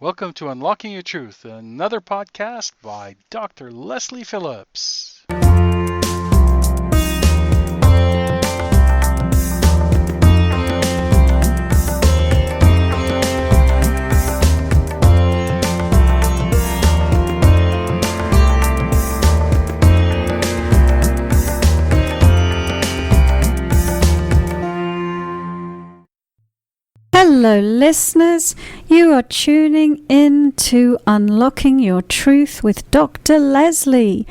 Welcome to Unlocking Your Truth, another podcast by Dr. Lesley Phillips. Hello listeners, you are tuning in to Unlocking Your Truth with Dr. Lesley,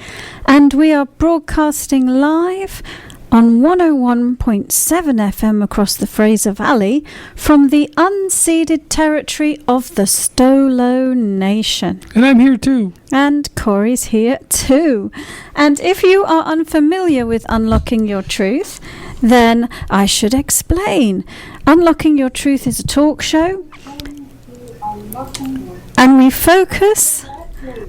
and we are broadcasting live on 101.7 FM across the Fraser Valley from the unceded territory of the Stolo Nation. And I'm here too. And Corey's here too. And if you are unfamiliar with Unlocking Your Truth, then I should explain. Unlocking Your Truth is a talk show, and we focus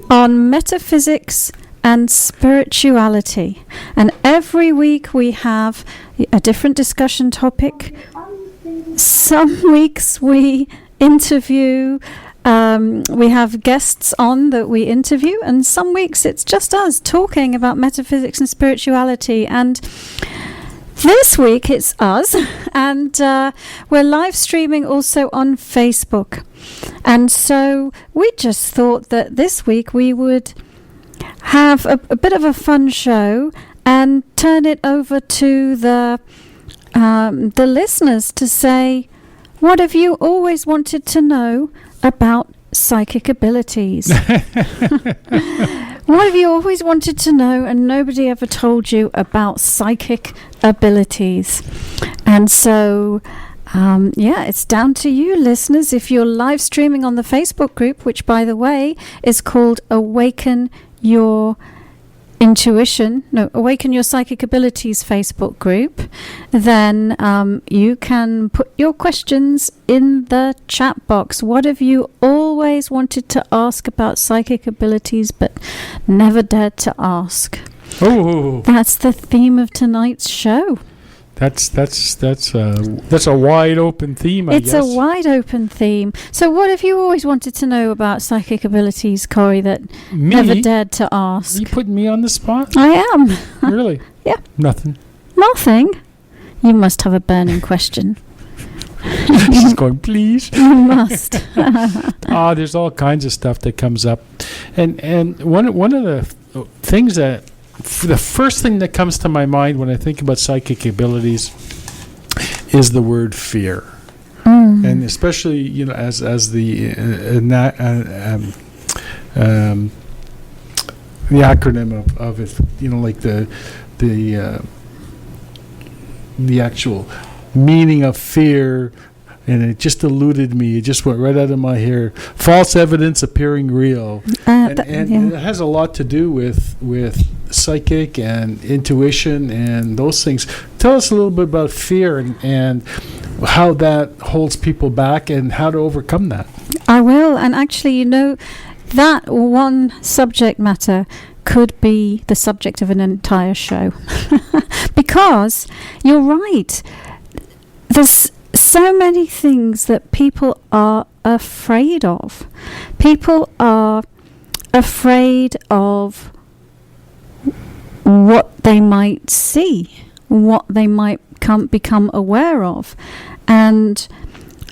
on metaphysics and spirituality. And every week we have a different discussion topic. Some weeks we interview, we have guests on that we interview, and some weeks it's just us talking about metaphysics and spirituality. And this week it's us, and we're live streaming also on Facebook. And so we just thought that this week we would have a bit of a fun show and turn it over to the listeners to say, what have you always wanted to know about psychic abilities? What have you always wanted to know and nobody ever told you about psychic abilities? And so, it's down to you, listeners. If you're live streaming on the Facebook group, which, by the way, is called Awaken Your Psychic Abilities Facebook group, then you can put your questions in the chat box. What have you always wanted to ask about psychic abilities but never dared to ask? Oh, that's the theme of tonight's show. That's a wide open theme, I guess. It's a wide open theme. So what have you always wanted to know about psychic abilities, Corey, that never dared to ask? Are you putting me on the spot? I am. Really? Yeah. Nothing. Nothing? You must have a burning question. She's going, please. You must. There's all kinds of stuff that comes up. And one of the things that the first thing that comes to my mind when I think about psychic abilities is the word fear, and especially as the acronym of it, like the actual meaning of fear. And it just eluded me. It just went right out of my hair. False evidence appearing real. And it has a lot to do with psychic and intuition and those things. Tell us a little bit about fear and how that holds people back and how to overcome that. I will. And actually, that one subject matter could be the subject of an entire show. Because you're right. There's so many things that people are afraid of. People are afraid of what they might see, what they might become aware of. And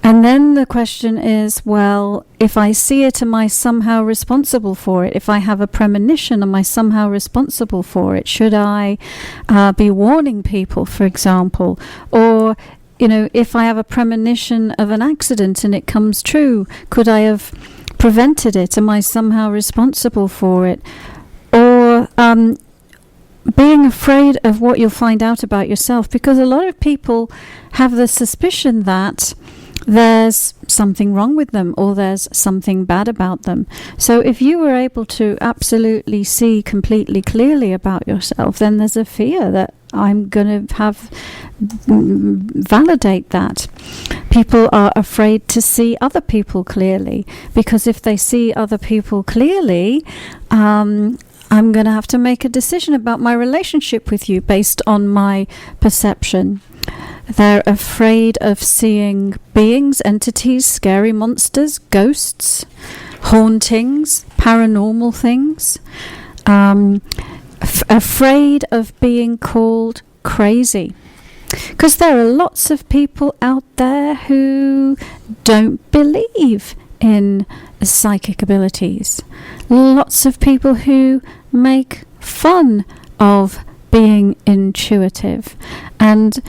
then the question is, well, if I see it, am I somehow responsible for it? If I have a premonition, am I somehow responsible for it? Should I be warning people, for example? Or if I have a premonition of an accident and it comes true, could I have prevented it? Am I somehow responsible for it? Or being afraid of what you'll find out about yourself, because a lot of people have the suspicion that there's something wrong with them or there's something bad about them. So if you were able to absolutely see completely clearly about yourself, then there's a fear that I'm going to have validate that. People are afraid to see other people clearly, because if they see other people clearly, I'm going to have to make a decision about my relationship with you based on my perception. They're afraid of seeing beings, entities, scary monsters, ghosts, hauntings, paranormal things, afraid of being called crazy. Because there are lots of people out there who don't believe in psychic abilities. Lots of people who make fun of being intuitive. And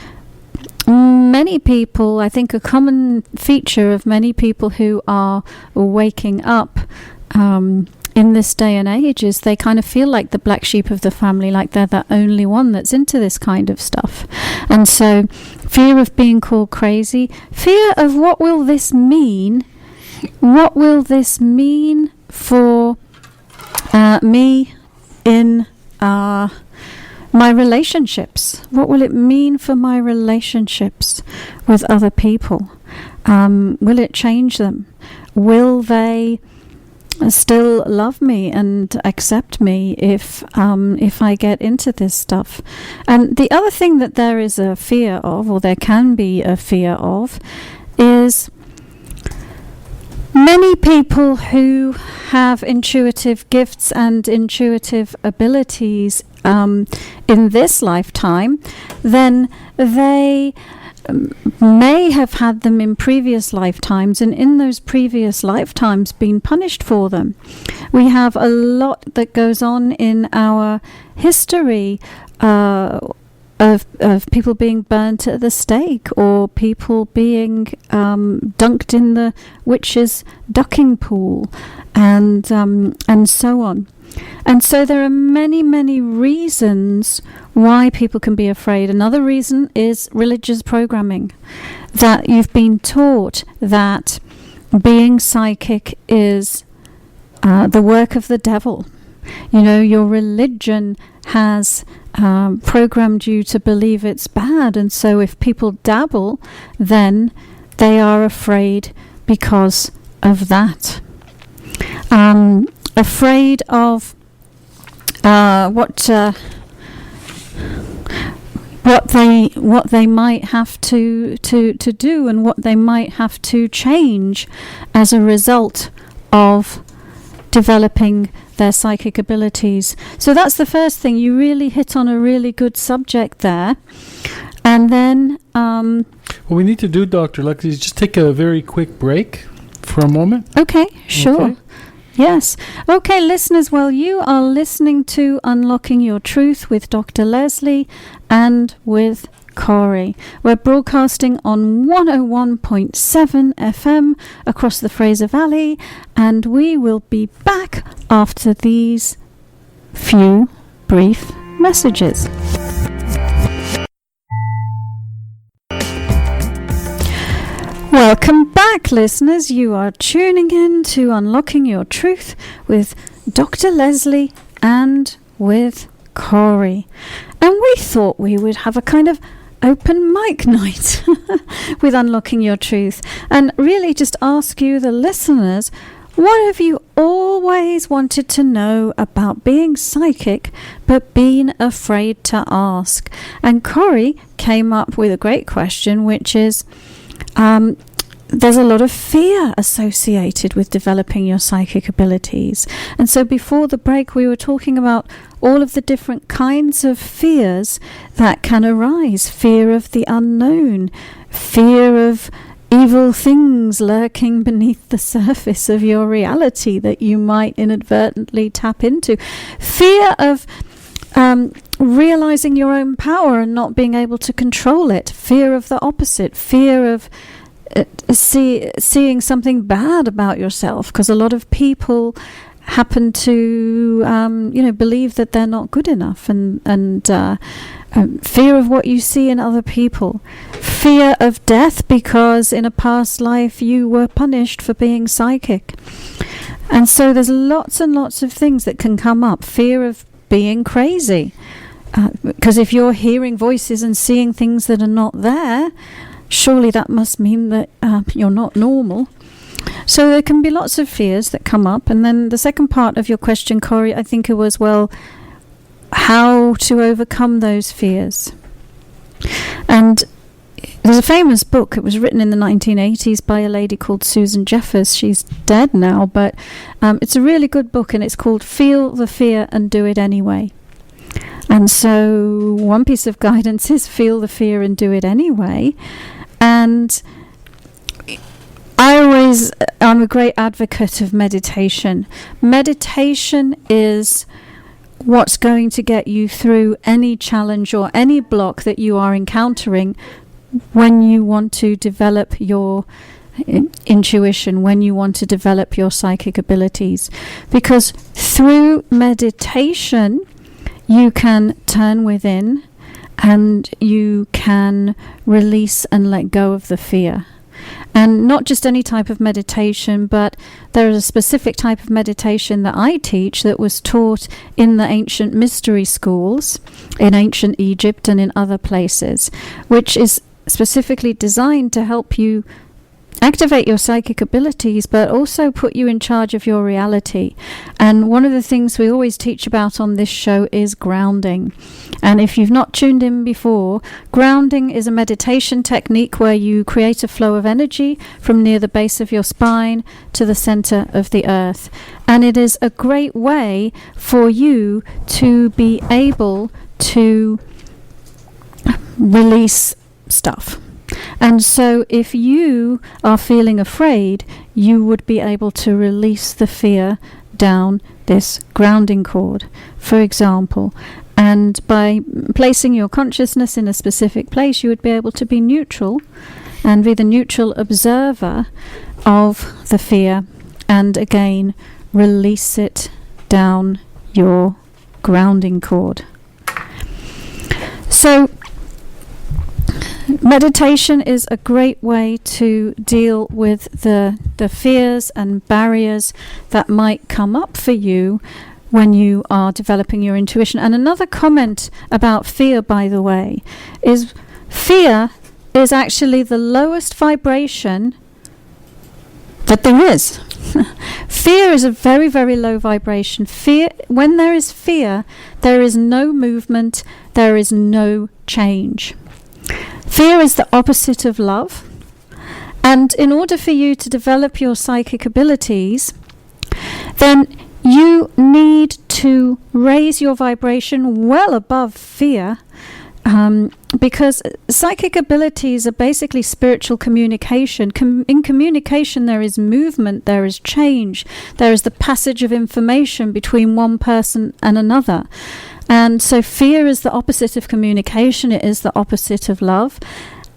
many people, I think a common feature of many people who are waking up in this day and age is they kind of feel like the black sheep of the family, like they're the only one that's into this kind of stuff. And so fear of being called crazy, fear of what will this mean? What will this mean for me in my relationships? What will it mean for my relationships with other people? Will it change them? Will they still love me and accept me if I get into this stuff? And the other thing that there is a fear of, or there can be a fear of, is many people who have intuitive gifts and intuitive abilities in this lifetime, then they may have had them in previous lifetimes, and in those previous lifetimes been punished for them. We have a lot that goes on in our history of people being burnt at the stake, or people being dunked in the witch's ducking pool, and so on. And so there are many, many reasons why people can be afraid. Another reason is religious programming, that you've been taught that being psychic is the work of the devil. You know, your religion has programmed you to believe it's bad, and so if people dabble, then they are afraid because of that. Afraid of what they might have to do, and what they might have to change as a result of developing their psychic abilities. So that's the first thing. You really hit on a really good subject there. And then what we need to do, Dr. Lesley, is just take a very quick break for a moment. Okay, sure. Okay. Yes. Okay, listeners, well, you are listening to Unlocking Your Truth with Dr. Lesley and with Corey. We're broadcasting on 101.7 FM across the Fraser Valley, and we will be back after these few brief messages. Welcome back, listeners. You are tuning in to Unlocking Your Truth with Dr. Lesley and with Corey. And we thought we would have a kind of open mic night with Unlocking Your Truth, and really just ask you, the listeners, what have you always wanted to know about being psychic but been afraid to ask? And Corey came up with a great question, which is there's a lot of fear associated with developing your psychic abilities. And so before the break, we were talking about all of the different kinds of fears that can arise. Fear of the unknown, fear of evil things lurking beneath the surface of your reality that you might inadvertently tap into, fear of realizing your own power and not being able to control it, fear of the opposite, fear of seeing something bad about yourself, because a lot of people happen to believe that they're not good enough, and fear of what you see in other people, fear of death because in a past life you were punished for being psychic. And so there's lots and lots of things that can come up. Fear of being crazy, because if you're hearing voices and seeing things that are not there, surely that must mean that you're not normal. So there can be lots of fears that come up. And then the second part of your question, Corey, I think it was, well, how to overcome those fears. And there's a famous book. It was written in the 1980s by a lady called Susan Jeffers. She's dead now, but it's a really good book, and it's called Feel the Fear and Do It Anyway. And so one piece of guidance is feel the fear and do it anyway. And I'm a great advocate of meditation. Meditation is what's going to get you through any challenge or any block that you are encountering when you want to develop your intuition, when you want to develop your psychic abilities. Because through meditation, you can turn within and you can release and let go of the fear. And not just any type of meditation, but there is a specific type of meditation that I teach that was taught in the ancient mystery schools in ancient Egypt and in other places, which is specifically designed to help you activate your psychic abilities, but also put you in charge of your reality. And one of the things we always teach about on this show is grounding. And if you've not tuned in before, grounding is a meditation technique where you create a flow of energy from near the base of your spine to the center of the earth. And it is a great way for you to be able to release stuff. And so if you are feeling afraid, you would be able to release the fear down this grounding cord, for example. And by placing your consciousness in a specific place, you would be able to be neutral and be the neutral observer of the fear, and again, release it down your grounding cord. So meditation is a great way to deal with the fears and barriers that might come up for you when you are developing your intuition. And another comment about fear, by the way, is fear is actually the lowest vibration that there is. Fear is a very, very low vibration. Fear, when there is fear, there is no movement, there is no change. Fear is the opposite of love. And in order for you to develop your psychic abilities, then you need to raise your vibration well above fear, because psychic abilities are basically spiritual communication. In communication, there is movement, there is change, there is the passage of information between one person and another. And so fear is the opposite of communication. It is the opposite of love.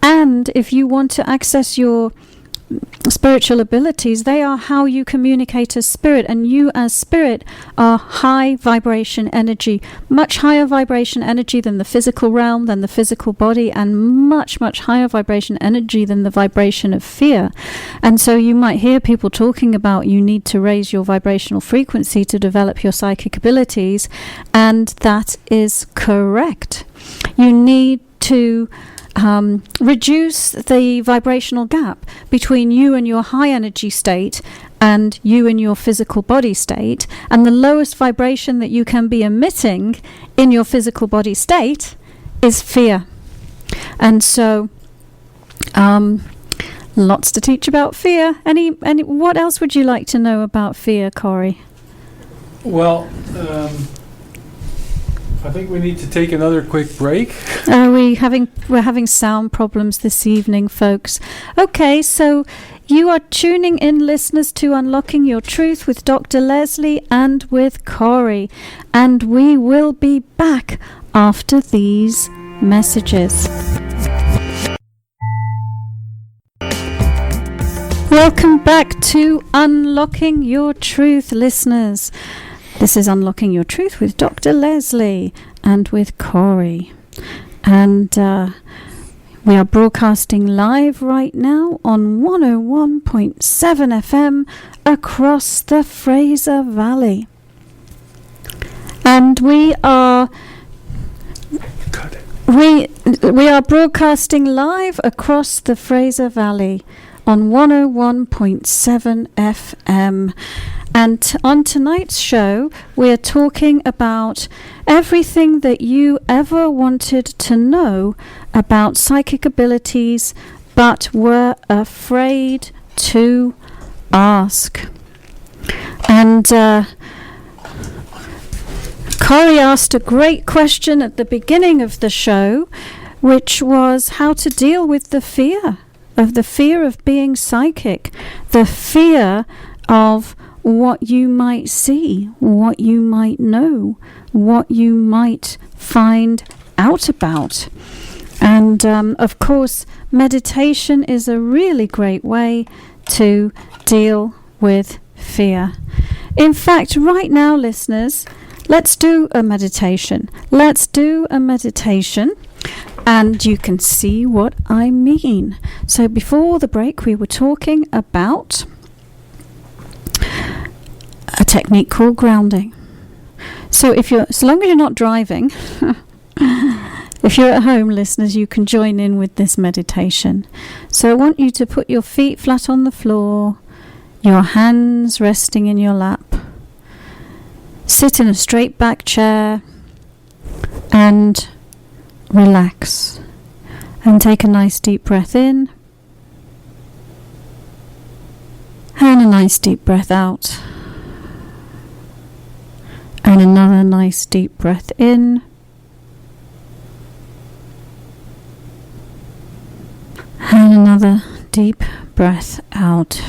And if you want to access your spiritual abilities, they are how you communicate as spirit. And you as spirit are high vibration energy, much higher vibration energy than the physical realm, than the physical body, and much, much higher vibration energy than the vibration of fear. And so you might hear people talking about you need to raise your vibrational frequency to develop your psychic abilities, and that is correct. You need to reduce the vibrational gap between you and your high energy state and you and your physical body state. And the lowest vibration that you can be emitting in your physical body state is fear. And so lots to teach about fear. Any what else would you like to know about fear, Corey? Well, I think we need to take another quick break. We're having sound problems this evening, folks. Okay, so you are tuning in, listeners, to Unlocking Your Truth with Dr. Lesley and with Corey. And we will be back after these messages. Welcome back to Unlocking Your Truth, listeners. This is Unlocking Your Truth with Dr. Lesley and with Corey. And we are broadcasting live right now on 101.7 FM across the Fraser Valley. And we are broadcasting live across the Fraser Valley on 101.7 FM. And on tonight's show, we're talking about everything that you ever wanted to know about psychic abilities, but were afraid to ask. And Corey asked a great question at the beginning of the show, which was how to deal with the fear of being psychic, the fear of what you might see, what you might know, what you might find out about. And of course, meditation is a really great way to deal with fear. In fact, right now, listeners, let's do a meditation. And you can see what I mean. So before the break, we were talking about a technique called grounding. So so long as you're not driving, if you're at home, listeners, you can join in with this meditation. So I want you to put your feet flat on the floor, your hands resting in your lap. Sit in a straight back chair and relax. And take a nice deep breath in. And a nice deep breath out. And another nice deep breath in. And another deep breath out.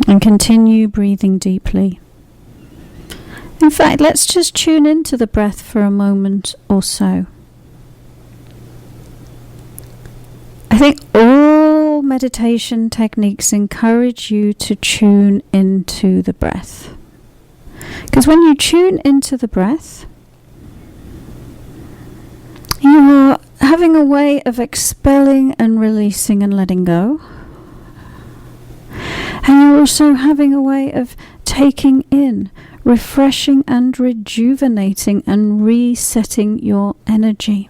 And continue breathing deeply. In fact, let's just tune into the breath for a moment or so. I think all meditation techniques encourage you to tune into the breath. Because when you tune into the breath, you are having a way of expelling and releasing and letting go. And you're also having a way of taking in, refreshing and rejuvenating and resetting your energy.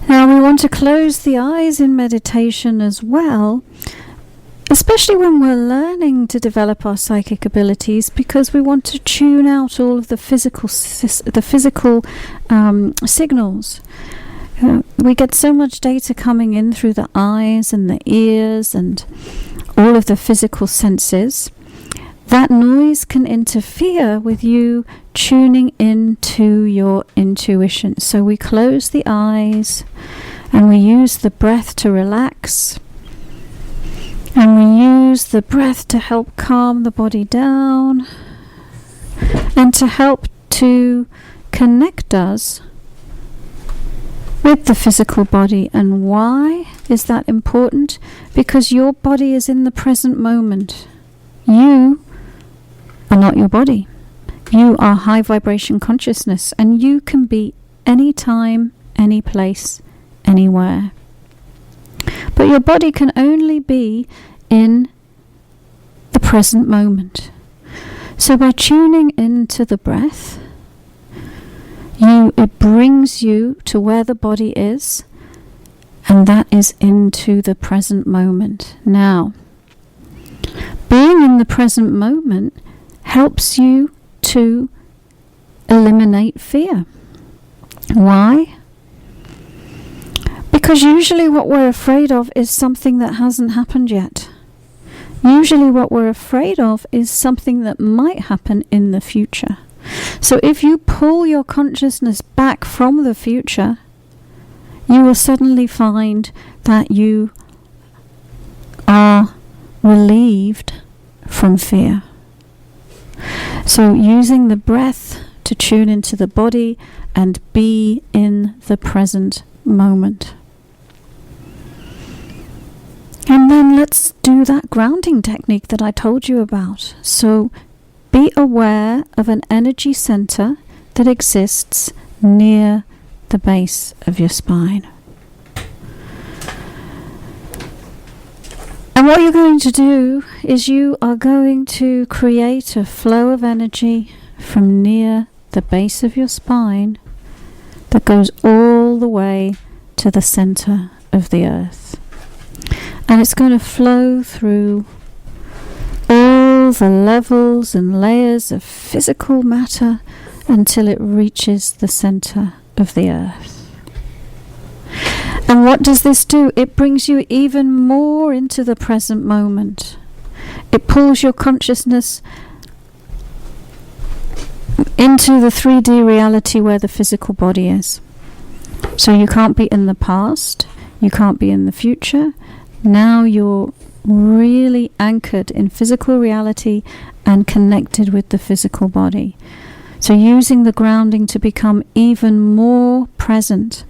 Now we want to close the eyes in meditation as well, especially when we're learning to develop our psychic abilities, because we want to tune out all of the physical signals. We get so much data coming in through the eyes and the ears and all of the physical senses. That noise can interfere with you tuning into your intuition. So we close the eyes and we use the breath to relax. And we use the breath to help calm the body down and to help to connect us with the physical body. And why is that important? Because your body is in the present moment. You are not your body. You are high vibration consciousness, and you can be anytime, any place, anywhere. But your body can only be in the present moment. So by tuning into the breath, it brings you to where the body is, and that is into the present moment. Now, being in the present moment helps you to eliminate fear. Why? Because usually what we're afraid of is something that hasn't happened yet. Usually what we're afraid of is something that might happen in the future. So if you pull your consciousness back from the future, you will suddenly find that you are relieved from fear. So using the breath to tune into the body and be in the present moment. And then let's do that grounding technique that I told you about. So be aware of an energy center that exists near the base of your spine. And what you're going to do is you are going to create a flow of energy from near the base of your spine that goes all the way to the center of the earth. And it's going to flow through all the levels and layers of physical matter until it reaches the center of the earth. And what does this do? It brings you even more into the present moment. It pulls your consciousness into the 3D reality where the physical body is. So you can't be in the past, you can't be in the future. Now you're really anchored in physical reality and connected with the physical body. So using the grounding to become even more present.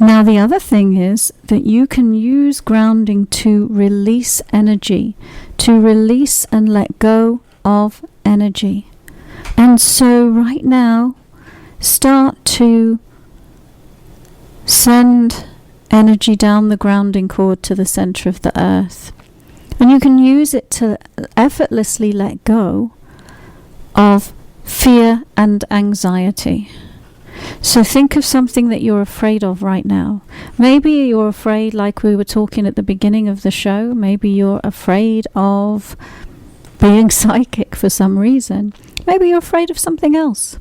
Now the other thing is that you can use grounding to release energy, to release and let go of energy. And so right now, start to send energy down the grounding cord to the center of the earth. And you can use it to effortlessly let go of fear and anxiety. So think of something that you're afraid of right now. Maybe you're afraid, like we were talking at the beginning of the show, maybe you're afraid of being psychic for some reason. Maybe you're afraid of something else.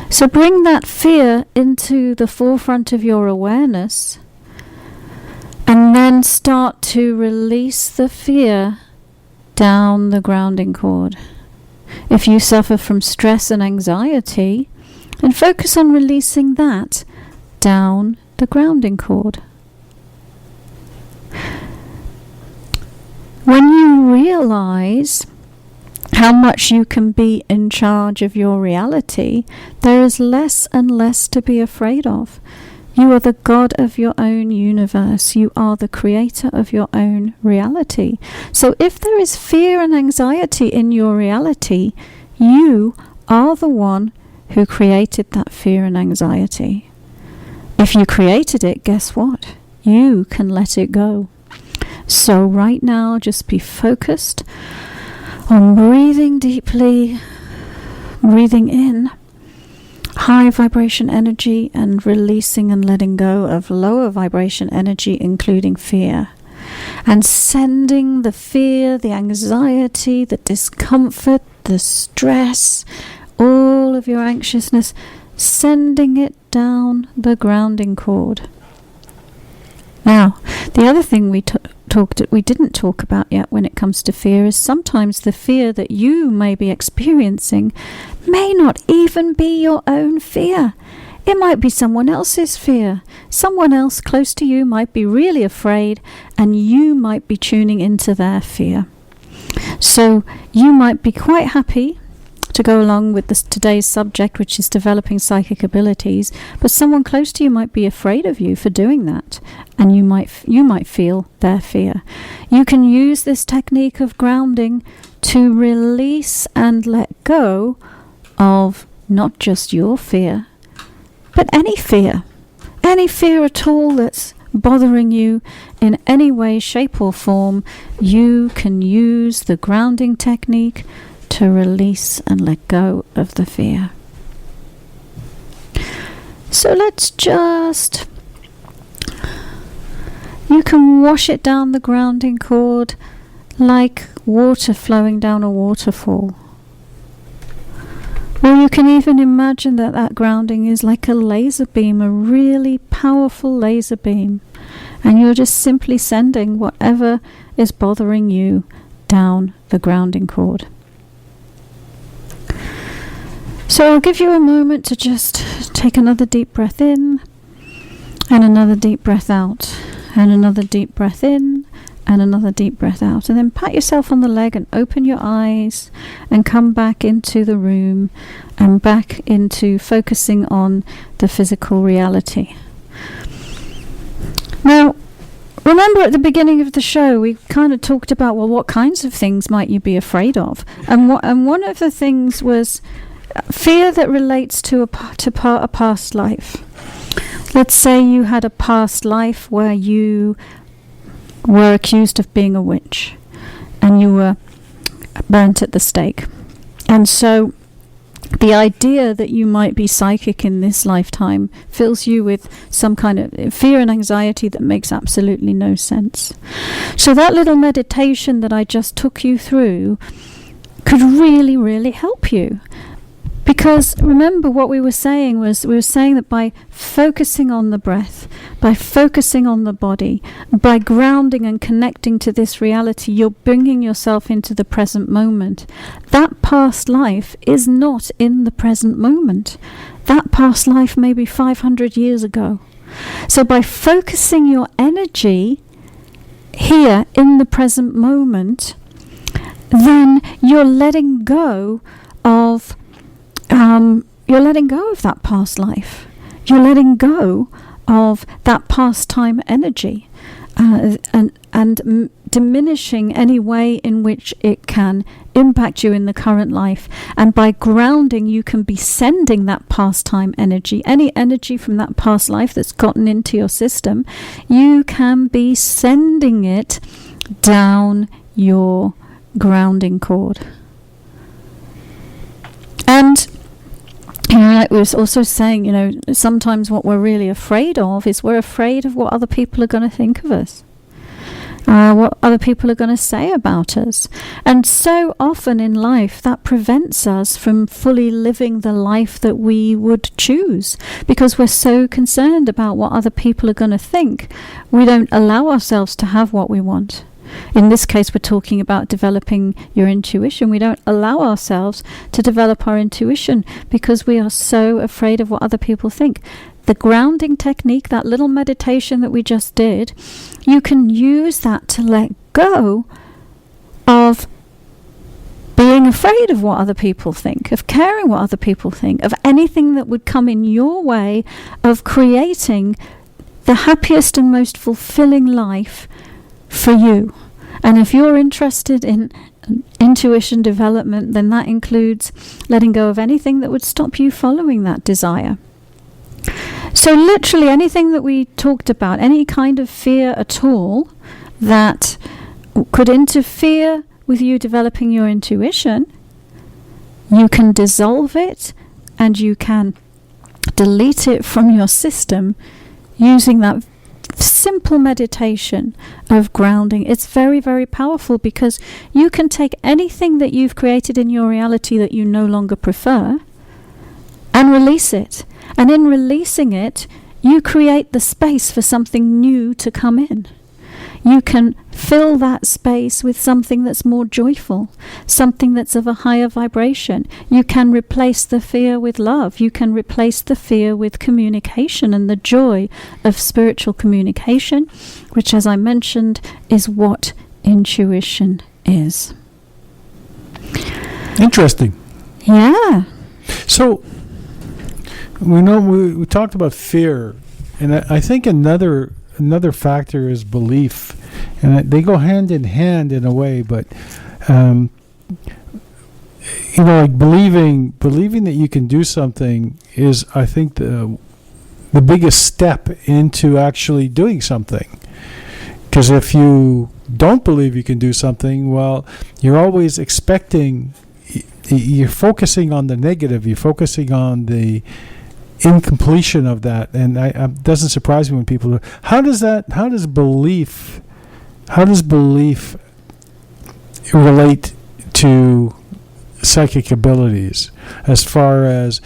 So bring that fear into the forefront of your awareness and then start to release the fear down the grounding cord. If you suffer from stress and anxiety, and focus on releasing that down the grounding cord. When you realize how much you can be in charge of your reality, there is less and less to be afraid of. You are the God of your own universe. You are the creator of your own reality. So if there is fear and anxiety in your reality, you are the one who created that fear and anxiety. If you created it, guess what? You can let it go. So right now, just be focused on breathing deeply, breathing in high vibration energy and releasing and letting go of lower vibration energy, including fear. And sending the fear, the anxiety, the discomfort, the stress, all of your anxiousness, sending it down the grounding cord. Now, the other thing we didn't talk about yet when it comes to fear is sometimes the fear that you may be experiencing may not even be your own fear. It might be someone else's fear. Someone else close to you might be really afraid, and you might be tuning into their fear. So you might be quite happy to go along with today's subject, which is developing psychic abilities, but someone close to you might be afraid of you for doing that, and you might feel their fear. You can use this technique of grounding to release and let go of not just your fear, but any fear at all that's bothering you in any way, shape or form. You can use the grounding technique to release and let go of the fear. So you can wash it down the grounding cord like water flowing down a waterfall. Or you can even imagine that grounding is like a laser beam, a really powerful laser beam, and you're just simply sending whatever is bothering you down the grounding cord. So I'll give you a moment to just take another deep breath in, and another deep breath out, and another deep breath in, and another deep breath out. And then pat yourself on the leg and open your eyes and come back into the room and back into focusing on the physical reality. Now, remember at the beginning of the show, we kind of talked about, well, what kinds of things might you be afraid of? And one of the things was fear that relates to a past life. Let's say you had a past life where you were accused of being a witch and you were burnt at the stake. And so The idea that you might be psychic in this lifetime fills you with some kind of fear and anxiety that makes absolutely no sense. So that little meditation that I just took you through could really, really help you. Because remember what we were saying that by focusing on the breath, by focusing on the body, by grounding and connecting to this reality, you're bringing yourself into the present moment. That past life is not in the present moment. That past life may be 500 years ago. So by focusing your energy here in the present moment, then you're letting go of that past life. You're letting go of that past time energy, and diminishing any way in which it can impact you in the current life. And by grounding, you can be sending that past time energy, any energy from that past life that's gotten into your system, you can be sending it down your grounding cord. And like we were also saying, sometimes what we're really afraid of is we're afraid of what other people are going to think of us, what other people are going to say about us. And so often in life that prevents us from fully living the life that we would choose, because we're so concerned about what other people are going to think. We don't allow ourselves to have what we want. In this case, we're talking about developing your intuition. We don't allow ourselves to develop our intuition because we are so afraid of what other people think. The grounding technique, that little meditation that we just did, you can use that to let go of being afraid of what other people think, of caring what other people think, of anything that would come in your way of creating the happiest and most fulfilling life for you. And if you're interested in intuition development, then that includes letting go of anything that would stop you following that desire. So literally anything that we talked about, any kind of fear at all that could interfere with you developing your intuition, you can dissolve it and you can delete it from your system using that simple meditation of grounding. It's very, very powerful, because you can take anything that you've created in your reality that you no longer prefer and release it. And in releasing it, you create the space for something new to come in. You can fill that space with something that's more joyful, something that's of a higher vibration. You can replace the fear with love. You can replace the fear with communication and the joy of spiritual communication, which, as I mentioned, is what intuition is. Interesting. Yeah. So, we talked about fear, and I think another factor is belief, and they go hand in hand in a way. But like believing that you can do something is, I think, the biggest step into actually doing something. Because if you don't believe you can do something, well, you're always expecting. You're focusing on the negative. You're focusing on the incompletion of that, and it doesn't surprise me when people. How does belief relate to psychic abilities? As far as,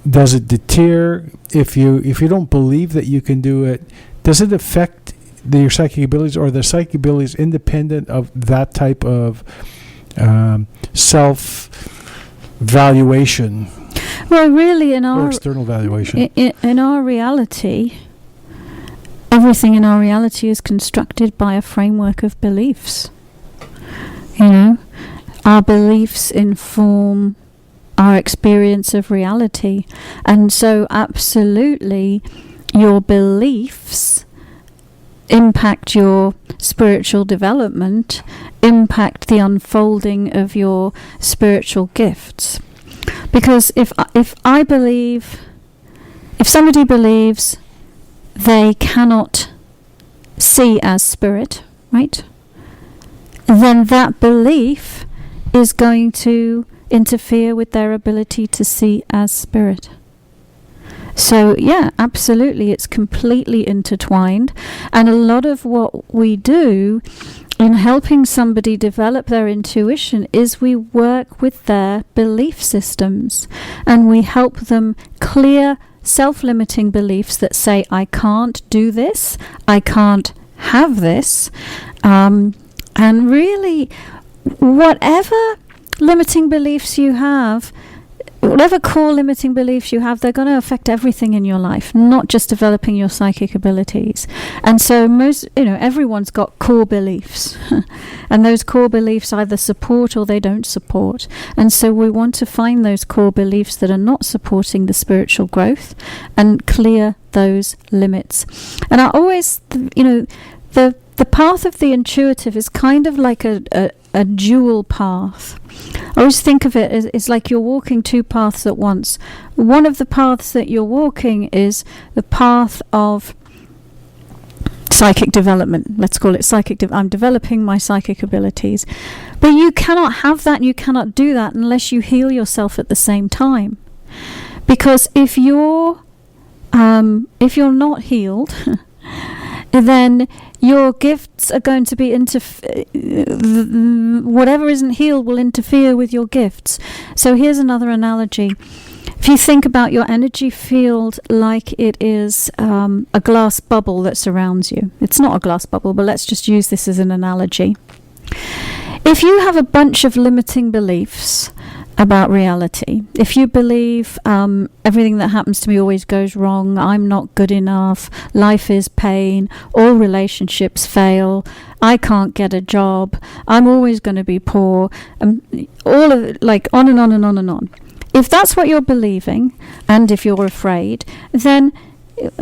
does it deter if you don't believe that you can do it? Does it affect your psychic abilities, or the psychic abilities independent of that type of self-valuation? Well, really, in our external valuation, in our reality, everything in our reality is constructed by a framework of beliefs. Our beliefs inform our experience of reality, and so absolutely, your beliefs impact your spiritual development, impact the unfolding of your spiritual gifts. Because if somebody believes they cannot see as spirit, right, then that belief is going to interfere with their ability to see as spirit. So, yeah, absolutely, it's completely intertwined. And a lot of what we do in helping somebody develop their intuition is we work with their belief systems, and we help them clear self-limiting beliefs that say, I can't do this, I can't have this. And really, whatever limiting beliefs you have, whatever core limiting beliefs you have, they're going to affect everything in your life, not just developing your psychic abilities. And so everyone's got core beliefs. And those core beliefs either support or they don't support. And so we want to find those core beliefs that are not supporting the spiritual growth and clear those limits. And I always, the path of the intuitive is kind of like a dual path. I always think of it as it's like you're walking two paths at once. One of the paths that you're walking is the path of psychic development. Let's call it I'm developing my psychic abilities. But you cannot have that and you cannot do that unless you heal yourself at the same time. Because if you're not healed, then your gifts are going to be whatever isn't healed will interfere with your gifts. So here's another analogy. If you think about your energy field like it is a glass bubble that surrounds you. It's not a glass bubble, but let's just use this as an analogy. If you have a bunch of limiting beliefs about reality, if you believe everything that happens to me always goes wrong, I'm not good enough, life is pain, all relationships fail, I can't get a job, I'm always going to be poor, all of it, like on and on and on and on. If that's what you're believing, and if you're afraid, then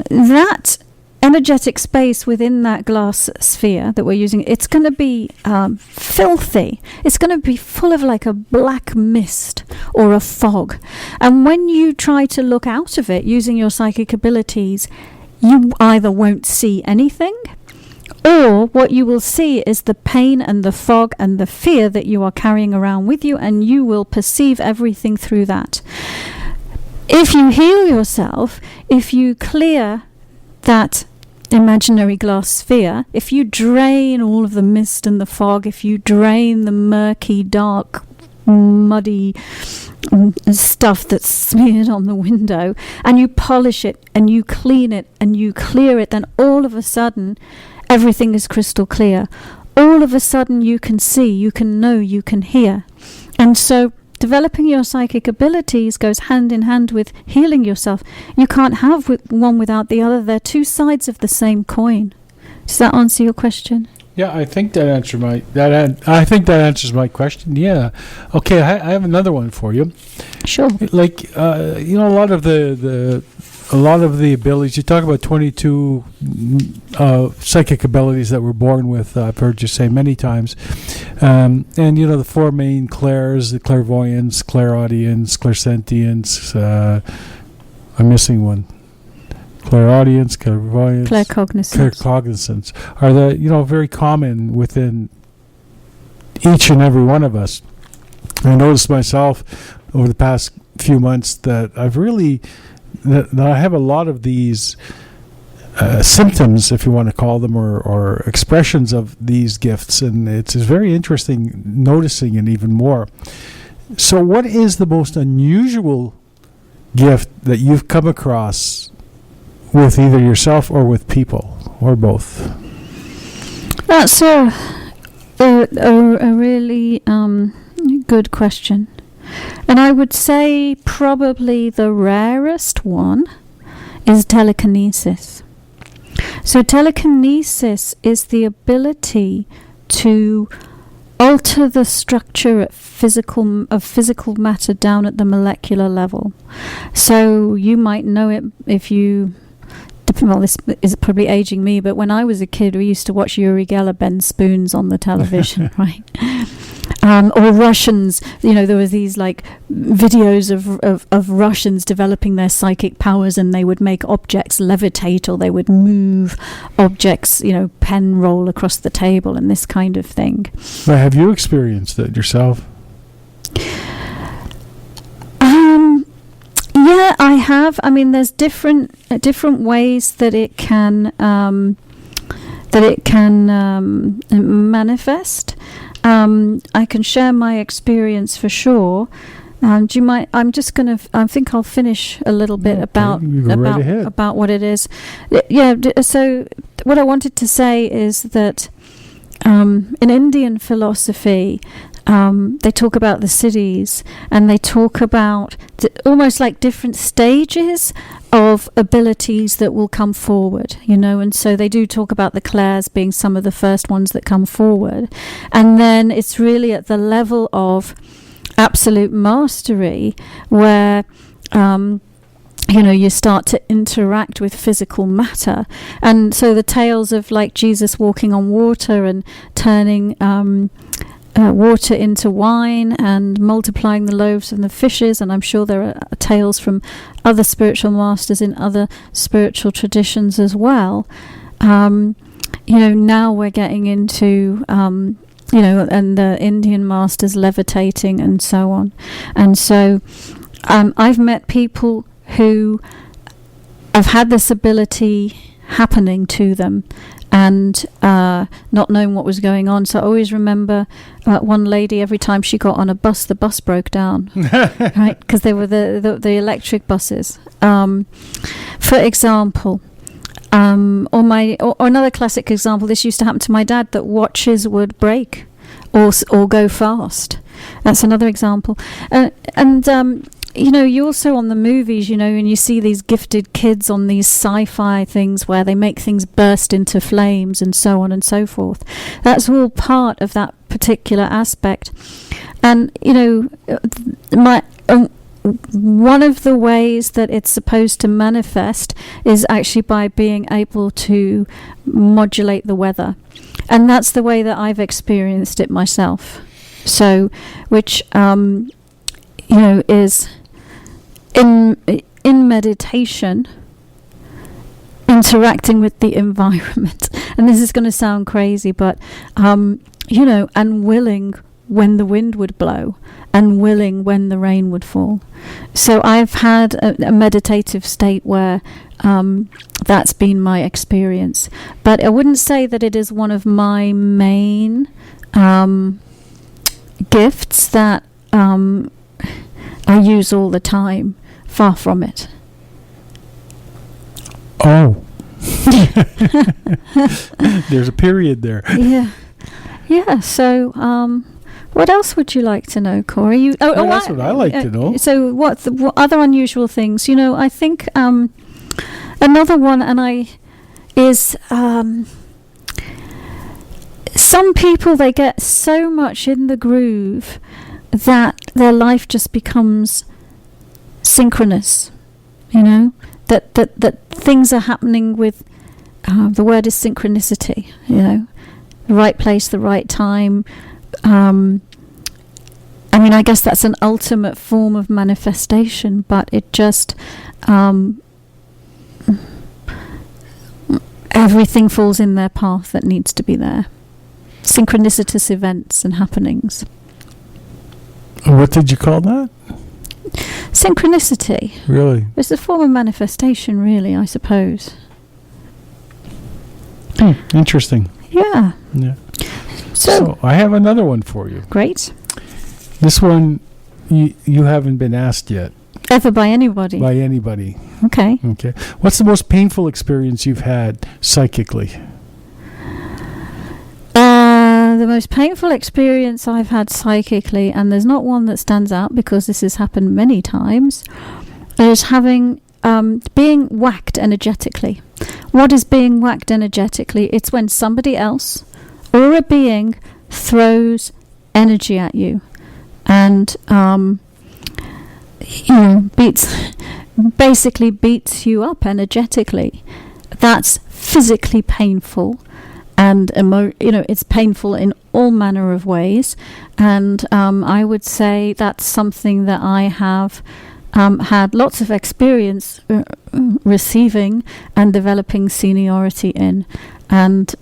that energetic space within that glass sphere that we're using, it's going to be filthy. It's going to be full of like a black mist or a fog. And when you try to look out of it using your psychic abilities, you either won't see anything, or what you will see is the pain and the fog and the fear that you are carrying around with you, and you will perceive everything through that. If you heal yourself, if you clear that imaginary glass sphere, if you drain all of the mist and the fog, if you drain the murky, dark, muddy stuff that's smeared on the window, and you polish it and you clean it and you clear it, then all of a sudden everything is crystal clear. All of a sudden you can see, you can know, you can hear. And so developing your psychic abilities goes hand in hand with healing yourself. You can't have one without the other. They're two sides of the same coin. Does that answer your question? Yeah, I think that answers my question. Yeah. Okay, I have another one for you. Sure. Like a lot of the abilities, you talk about 22 psychic abilities that we're born with, I've heard you say many times. And, the four main clairs, the clairvoyance, clairaudience, clairsentience, I'm missing one. Clairaudience, clairvoyance, claircognizance are the, very common within each and every one of us. I noticed myself over the past few months that that I have a lot of these symptoms, if you want to call them, or expressions of these gifts, and it's very interesting noticing it even more. So what is the most unusual gift that you've come across with either yourself or with people, or both? That's a really good question. And I would say probably the rarest one is telekinesis. So telekinesis is the ability to alter the structure of physical matter down at the molecular level. So you might know it if you... Well, this is probably aging me, but when I was a kid, we used to watch Uri Geller bend spoons on the television, right? Or Russians, there was these like videos of Russians developing their psychic powers, and they would make objects levitate, or they would move objects, pen roll across the table, and this kind of thing. But have you experienced it yourself? Yeah, I have. I mean, there's different ways that it can manifest. I can share my experience for sure. Do you mind? I think I'll finish a little bit about what it is. Yeah. So what I wanted to say is that in Indian philosophy, they talk about the siddhis, and they talk about almost like different stages of abilities that will come forward, and so they do talk about the clairs being some of the first ones that come forward, and then it's really at the level of absolute mastery where you start to interact with physical matter. And so the tales of like Jesus walking on water and turning water into wine and multiplying the loaves and the fishes, and I'm sure there are tales from other spiritual masters in other spiritual traditions as well. Now we're getting into and the Indian masters levitating and so on. And so I've met people who have had this ability happening to them and not knowing what was going on. So I always remember one lady, every time she got on a bus, the bus broke down, right? Because they were the electric buses. For example, or another classic example, this used to happen to my dad, that watches would break or go fast. That's another example. You also on the movies, and you see these gifted kids on these sci-fi things where they make things burst into flames and so on and so forth. That's all part of that particular aspect. And, one of the ways that it's supposed to manifest is actually by being able to modulate the weather. And that's the way that I've experienced it myself. So, which, is in meditation, interacting with the environment. And this is going to sound crazy, but, and willing when the wind would blow and willing when the rain would fall. So I've had a meditative state where that's been my experience. But I wouldn't say that it is one of my main gifts that I use all the time. Far from it. Oh. There's a period there. Yeah. So, what else would you like to know, Corey? That's what I like to know. So, what other unusual things? I think another one, is some people, they get so much in the groove that their life just becomes synchronous, that things are happening with the word is synchronicity, the right place, the right time. I guess that's an ultimate form of manifestation, but it just everything falls in their path that needs to be there. Synchronicitous events and happenings. What did you call that? Synchronicity. Really? It's a form of manifestation, really, I suppose. Interesting. Yeah. So I have another one for you. Great. This one, you haven't been asked yet. Ever by anybody? By anybody. Okay. What's the most painful experience you've had psychically? The most painful experience I've had psychically, and there's not one that stands out because this has happened many times, is having being whacked energetically. What is being whacked energetically? It's when somebody else or a being throws energy at you and beats you up energetically. That's physically painful. And it's painful in all manner of ways, and I would say that's something that I have had lots of experience receiving and developing seniority in, and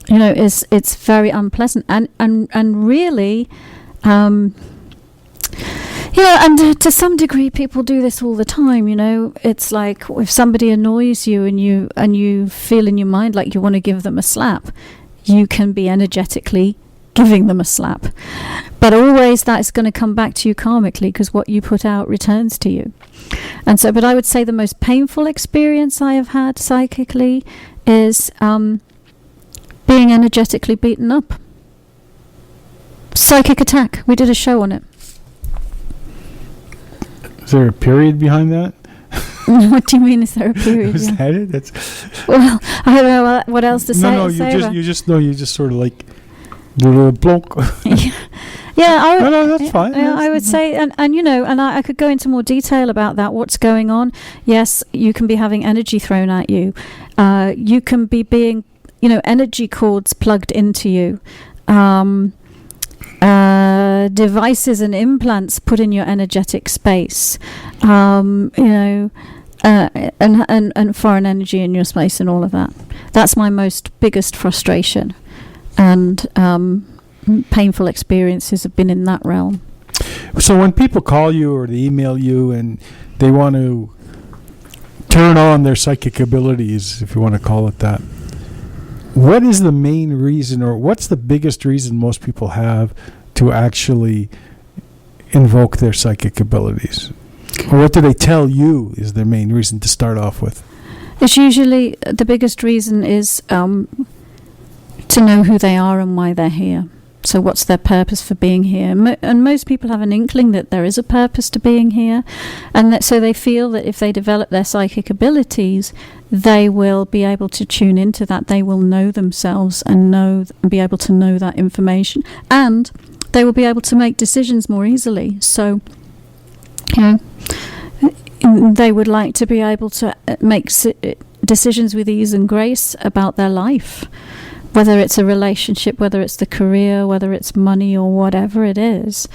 it's very unpleasant, and really, Yeah, and to some degree, people do this all the time. It's like if somebody annoys you and you feel in your mind like you want to give them a slap, you can be energetically giving them a slap, but always that's going to come back to you karmically, because what you put out returns to you. And so, but I would say the most painful experience I have had psychically is being energetically beaten up. Psychic attack. We did a show on it. Is there a period behind that? What do you mean? Is there a period? Is that it? That's well, I don't know what else to say. No, you just sort of like do a little blonk. Yeah, no, that's fine. I would say, and I could go into more detail about that. What's going on? Yes, you can be having energy thrown at you. You can be being, energy cords plugged into you. Devices and implants put in your energetic space. And foreign energy in your space and all of that. That's my biggest frustration. And painful experiences have been in that realm. So when people call you or they email you and they want to turn on their psychic abilities, if you want to call it that, what is the main reason, or what's the biggest reason most people have to actually invoke their psychic abilities? Or what do they tell you is their main reason to start off with? It's usually the biggest reason is to know who they are and why they're here. So what's their purpose for being here? And most people have an inkling that there is a purpose to being here, and so they feel that if they develop their psychic abilities, they will be able to tune into that. They will know themselves and be able to know that information, and they will be able to make decisions more easily. So, they would like to be able to make decisions with ease and grace about their life. Whether it's a relationship, whether it's the career, whether it's money or whatever it is.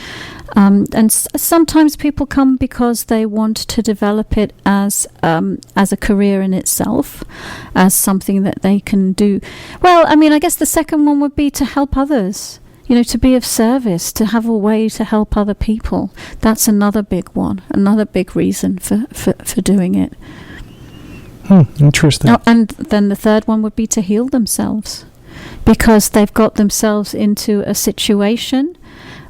And sometimes people come because they want to develop it as a career in itself, as something that they can do. Well, I guess the second one would be to help others, to be of service, to have a way to help other people. That's another big one, another big reason for doing it. Interesting. Oh, and then the third one would be to heal themselves. Because they've got themselves into a situation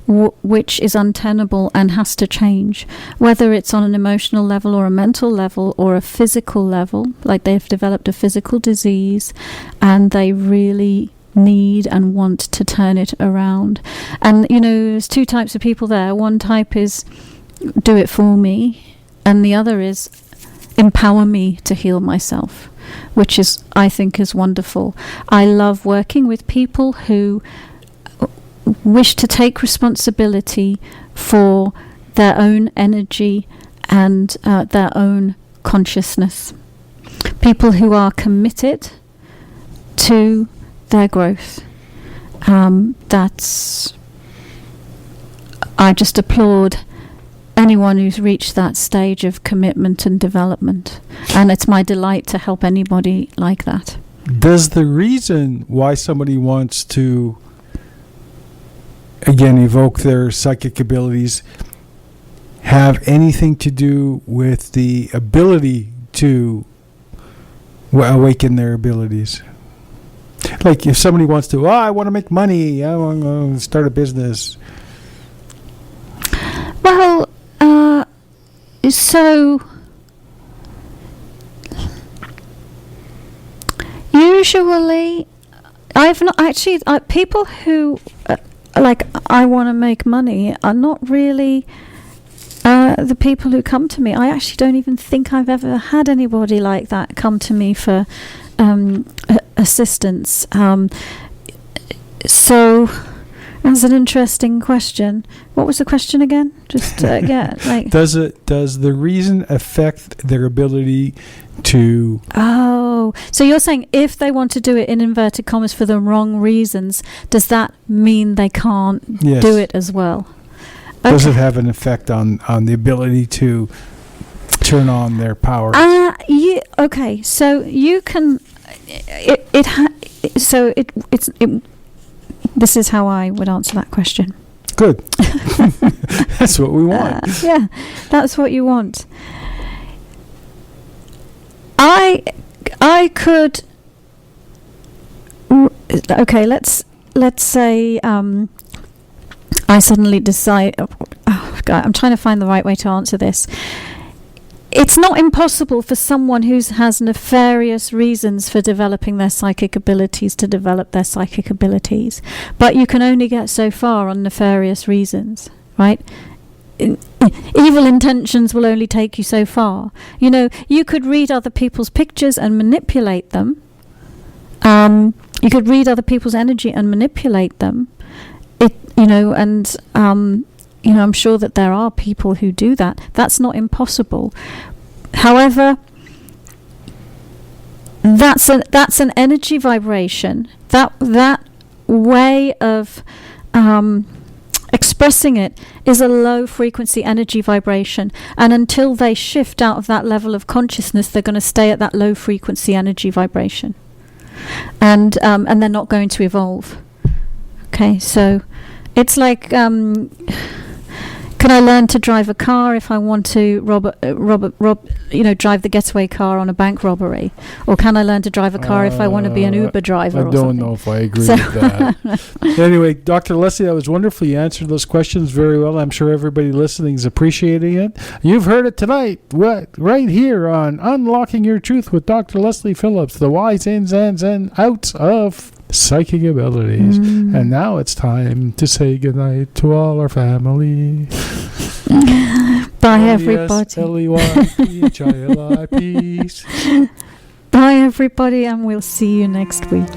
which is untenable and has to change, whether it's on an emotional level or a mental level or a physical level, like they've developed a physical disease and they really need and want to turn it around. And there's two types of people there. One type is do it for me, and the other is empower me to heal myself, which I think is wonderful. I love working with people who wish to take responsibility for their own energy and their own consciousness. People who are committed to their growth. I just applaud anyone who's reached that stage of commitment and development, and it's my delight to help anybody like that. Does the reason why somebody wants to again evoke their psychic abilities have anything to do with the ability to awaken their abilities? Like if somebody wants to, I want to make money, I want to start a business. Well, so usually I've not actually people who like I want to make money are not really the people who come to me. I actually don't even think I've ever had anybody like that come to me for assistance. So that's an interesting question. What was the question again? Just does the reason affect their ability to? Oh, so you're saying if they want to do it in inverted commas for the wrong reasons, does that mean they can't do it as well? Okay. Does it have an effect on the ability to turn on their powers? Okay, so you can. This is how I would answer that question. Good. That's what we want. Yeah, that's what you want. I could. Okay, let's say I suddenly decide. Oh God, I'm trying to find the right way to answer this. It's not impossible for someone who has nefarious reasons for developing their psychic abilities to develop their psychic abilities, but you can only get so far on nefarious reasons, right? Evil intentions will only take you so far. You know, you could read other people's pictures and manipulate them. You could read other people's energy and manipulate them. I'm sure that there are people who do that. That's not impossible. However, that's an energy vibration. That way of expressing it is a low frequency energy vibration, and until they shift out of that level of consciousness, they're going to stay at that low frequency energy vibration, and they're not going to evolve. Okay, so it's like, can I learn to drive a car if I want to drive the getaway car on a bank robbery? Or can I learn to drive a car if I want to be an Uber driver or something? I don't know if I agree with that. Anyway, Dr. Lesley, that was wonderful. You answered those questions very well. I'm sure everybody listening is appreciating it. You've heard it tonight, right here on Unlocking Your Truth with Dr. Lesley Phillips, the whys, ins, and outs of psychic abilities. And now it's time to say goodnight to all our family. Bye, everybody. Peace. Bye, everybody, and we'll see you next week.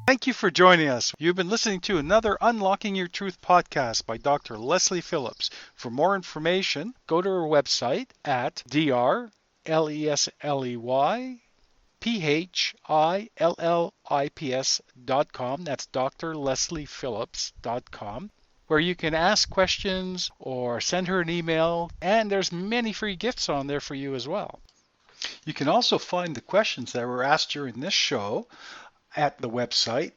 Thank you for joining us. You've been listening to another Unlocking Your Truth podcast by Dr. Lesley Phillips. For more information, go to our website at drlesleyphillips.com. That's drlesleyphillips.com, where you can ask questions or send her an email, and there's many free gifts on there for you as well. You can also find the questions that were asked during this show at the website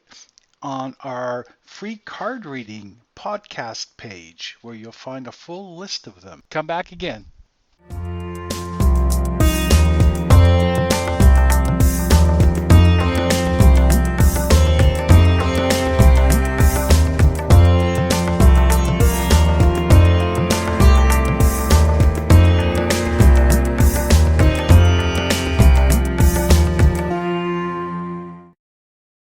on our free card reading podcast page, where you'll find a full list of them. Come back again.